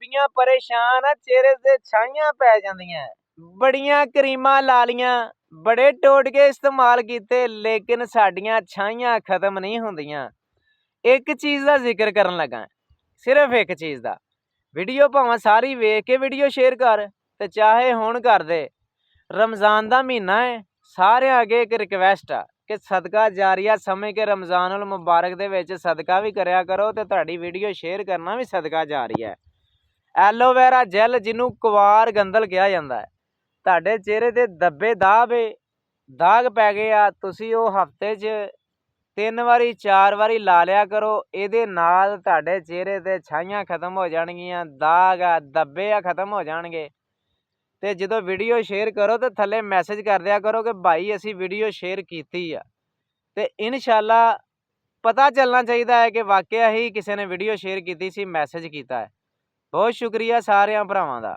ਬੀਬੀਆਂ ਪਰੇਸ਼ਾਨ ਆ, ਚਿਹਰੇ ਤੇ ਛਾਈਆਂ ਪੈ ਜਾਂਦੀਆਂ। ਬੜੀਆਂ ਕਰੀਮਾਂ ਲਾ ਲੀਆਂ, ਬੜੇ ਟੋਟਕੇ ਇਸਤੇਮਾਲ ਕੀਤੇ, ਲੇਕਿਨ ਸਾਡੀਆਂ ਛਾਈਆਂ ਖਤਮ ਨਹੀਂ ਹੁੰਦੀਆਂ। ਇੱਕ ਚੀਜ਼ ਦਾ ਜ਼ਿਕਰ ਕਰਨ ਲੱਗਾ, ਸਿਰਫ ਇੱਕ ਚੀਜ਼ ਦਾ। ਵੀਡੀਓ ਭਾਵੇਂ ਸਾਰੀ ਵੇਖ ਕੇ ਵੀਡੀਓ ਸ਼ੇਅਰ ਕਰ ਤੇ ਚਾਹੇ ਹੁਣ ਕਰ ਦੇ। ਰਮਜ਼ਾਨ ਦਾ ਮਹੀਨਾ ਹੈ, ਸਾਰਿਆਂ ਅੱਗੇ ਇੱਕ ਰਿਕਵੈਸਟ ਆ ਕਿ ਸਦਕਾ ਜਾਰੀਆ ਸਮਝ ਕੇ ਰਮਜ਼ਾਨੁਲ ਮੁਬਾਰਕ ਦੇ ਵਿੱਚ ਸਦਕਾ ਵੀ ਕਰਿਆ ਕਰੋ ਤੇ ਤੁਹਾਡੀ ਵੀਡੀਓ ਸ਼ੇਅਰ ਕਰਨਾ ਵੀ ਸਦਕਾ ਜਾਰੀਆ ਹੈ। ਐਲੋਵੇਰਾ ਜੈਲ, ਜਿਹਨੂੰ ਕੁਵਾਰ ਗੰਦਲ ਕਿਹਾ ਜਾਂਦਾ ਹੈ, ਤੁਹਾਡੇ ਚਿਹਰੇ ਤੇ ਦੱਬੇ ਦਾਗ ਪੈ ਗਏ ਆ, ਤੁਸੀਂ ਉਹ ਹਫਤੇ 'ਚ 3 ਵਾਰੀ 4 ਵਾਰੀ ਲਾ ਲਿਆ ਕਰੋ। ਇਹਦੇ ਨਾਲ ਤੁਹਾਡੇ ਚਿਹਰੇ ਤੇ ਛਾਈਆਂ ਖਤਮ ਹੋ ਜਾਣਗੀਆਂ, ਦਾਗ ਆ ਦੱਬੇ ਆ ਖਤਮ ਹੋ ਜਾਣਗੇ। ਤੇ ਜਦੋਂ ਵੀਡੀਓ ਸ਼ੇਅਰ ਕਰੋ ਤੇ ਥੱਲੇ ਮੈਸੇਜ ਕਰ ਦਿਆ ਕਰੋ ਕਿ ਭਾਈ ਅਸੀਂ ਵੀਡੀਓ ਸ਼ੇਅਰ ਕੀਤੀ ਆ, ਤੇ ਇਨਸ਼ਾਅੱਲਾ ਪਤਾ ਚੱਲਣਾ ਚਾਹੀਦਾ ਹੈ ਕਿ ਵਾਕਿਆ ਹੀ ਕਿਸੇ ਨੇ ਵੀਡੀਓ ਸ਼ੇਅਰ ਕੀਤੀ ਸੀ, ਮੈਸੇਜ ਕੀਤਾ ਹੈ। ਬਹੁਤ ਸ਼ੁਕਰੀਆ ਸਾਰਿਆਂ ਭਰਾਵਾਂ ਦਾ।